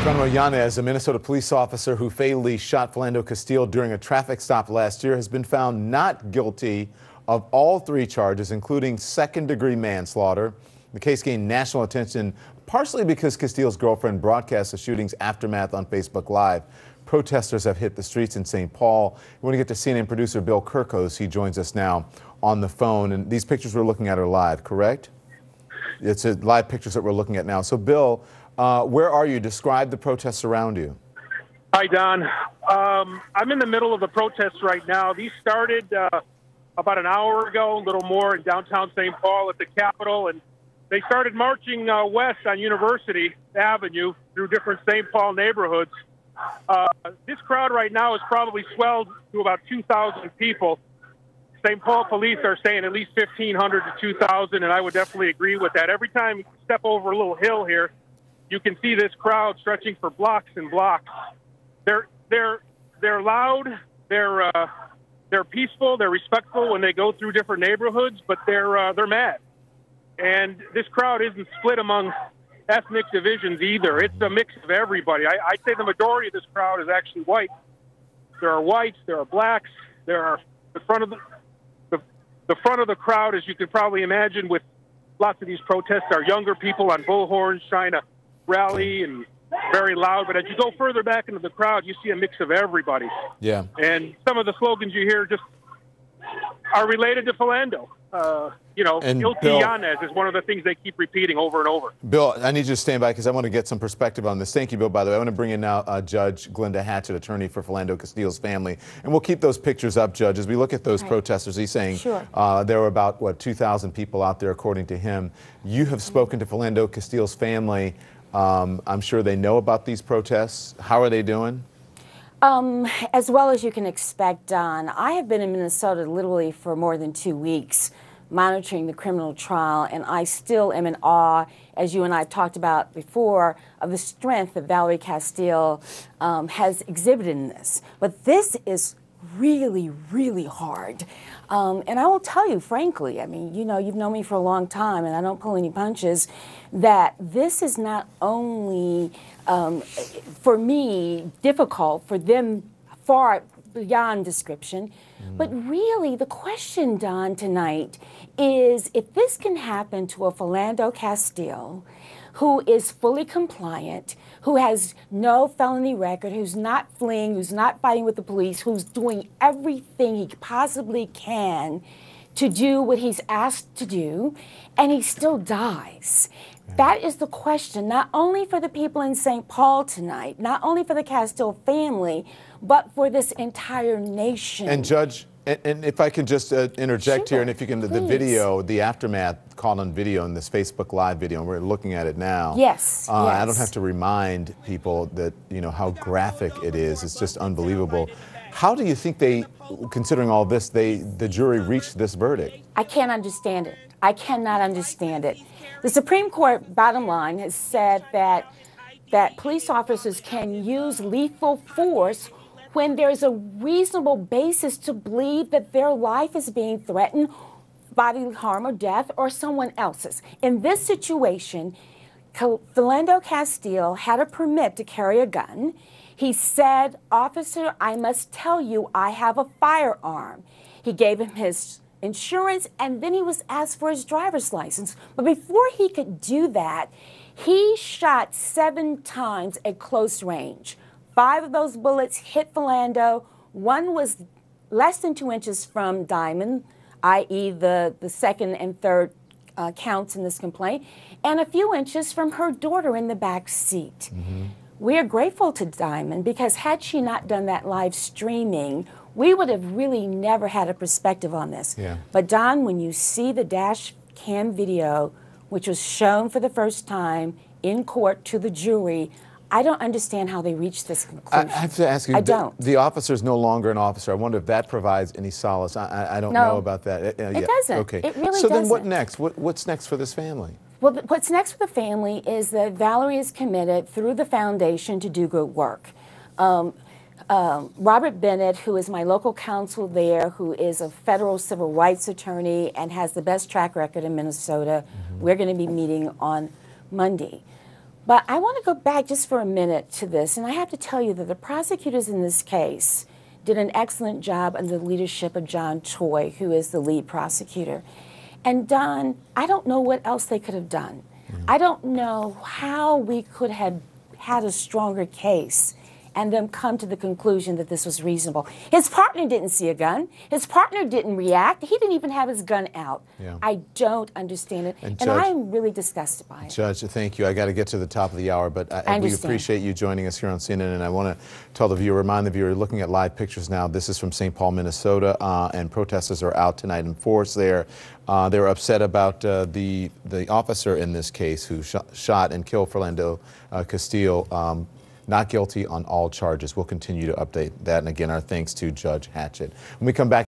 Geronimo Yanez, a Minnesota police officer who fatally shot Philando Castile during a traffic stop last year, has been found not guilty of all 3 charges, including second-degree manslaughter. The case gained national attention partially because Castile's girlfriend broadcast the shooting's aftermath on Facebook Live. Protesters have hit the streets in St. Paul. We want to get to CNN producer Bill Kirkos. He joins us now on the phone. And these pictures we're looking at are live, correct? It's live pictures that we're looking at now. So, Bill, where are you? Describe the protests around you. Hi, Don. I'm in the middle of the protests right now. These started about an hour ago, a little more, in downtown St. Paul at the Capitol, and they started marching west on University Avenue through different St. Paul neighborhoods. This crowd right now is probably swelled to about 2,000 people. St. Paul police are saying at least 1,500 to 2,000, and I would definitely agree with that. Every time you step over a little hill here, you can see this crowd stretching for blocks and blocks. They're loud, they're peaceful, they're respectful when they go through different neighborhoods, but they're mad. And this crowd isn't split among ethnic divisions either. It's a mix of everybody. I'd say the majority of this crowd is actually white. There are whites, there are blacks, there are the front of the crowd, as you can probably imagine, with lots of these protests, are younger people on bullhorns trying to rally and very loud. But as you go further back into the crowd, you see a mix of everybody. Yeah. And some of the slogans you hear just are related to Philando. And guilty Bill, Yanez is one of the things they keep repeating over and over. Bill, I need you to stand by because I want to get some perspective on this. Thank you, Bill, by the way. I want to bring in now Judge Glenda Hatchett, attorney for Philando Castile's family. And we'll keep those pictures up, Judge. As we look at those protesters, he's saying there were about, 2,000 people out there, according to him. You have spoken to Philando Castile's family. I'm sure they know about these protests. How are they doing? As well as you can expect, Don. I have been in Minnesota literally for more than 2 weeks monitoring the criminal trial, and I still am in awe, as you and I have talked about before, of the strength that Valerie Castile has exhibited in this. But this is really, really hard. And I will tell you, frankly, I mean, you've known me for a long time, and I don't pull any punches, that this is not only, for me, difficult, for them far beyond description, but really the question, Don, tonight is if this can happen to a Philando Castile who is fully compliant, who has no felony record, who's not fleeing, who's not fighting with the police, who's doing everything he possibly can to do what he's asked to do, and he still dies. That is the question, not only for the people in St. Paul tonight, not only for the Castile family, but for this entire nation. And Judge, and if I can just interject here, and if you can, the video, the aftermath caught on video in this Facebook Live video, and we're looking at it now. Yes, I don't have to remind people that, how graphic it is. It's just unbelievable. How do you think they, considering all this, the jury reached this verdict? I can't understand it. I cannot understand it. The Supreme Court, bottom line, has said that police officers can use lethal force when there's a reasonable basis to believe that their life is being threatened, bodily harm or death, or someone else's. In this situation, Philando Castile had a permit to carry a gun. He said, "Officer, I must tell you I have a firearm." He gave him his insurance, and then he was asked for his driver's license. But before he could do that, he shot 7 times at close range. 5 of those bullets hit Philando. 1 was less than 2 inches from Diamond, i.e. the second and third counts in this complaint, and a few inches from her daughter in the back seat. We are grateful to Diamond because had she not done that live streaming, we would have really never had a perspective on this. But Don, when you see the dash cam video, which was shown for the first time in court to the jury, I don't understand how they reached this conclusion. I have to ask you, I don't. The officer is no longer an officer. I wonder if that provides any solace. I don't know about that. It doesn't. Okay. It really so doesn't. Then what next? What's next for this family? Well, what's next for the family is that Valerie is committed through the foundation to do good work. Robert Bennett, who is my local counsel there, who is a federal civil rights attorney and has the best track record in Minnesota, we're going to be meeting on Monday. But I want to go back just for a minute to this, and I have to tell you that the prosecutors in this case did an excellent job under the leadership of John Toy, who is the lead prosecutor. And Don, I don't know what else they could have done. I don't know how we could have had a stronger case and then come to the conclusion that this was reasonable. His partner didn't see a gun. His partner didn't react. He didn't even have his gun out. Yeah. I don't understand it, and I'm really disgusted by it. Judge, thank you. I got to get to the top of the hour, but we appreciate you joining us here on CNN, and I want to tell the viewer, remind the viewer, looking at live pictures now, this is from St. Paul, Minnesota, and protesters are out tonight in force there. They were upset about the officer in this case who shot and killed Philando Castile. Not guilty on all charges. We'll continue to update that. And again, our thanks to Judge Hatchett. When we come back,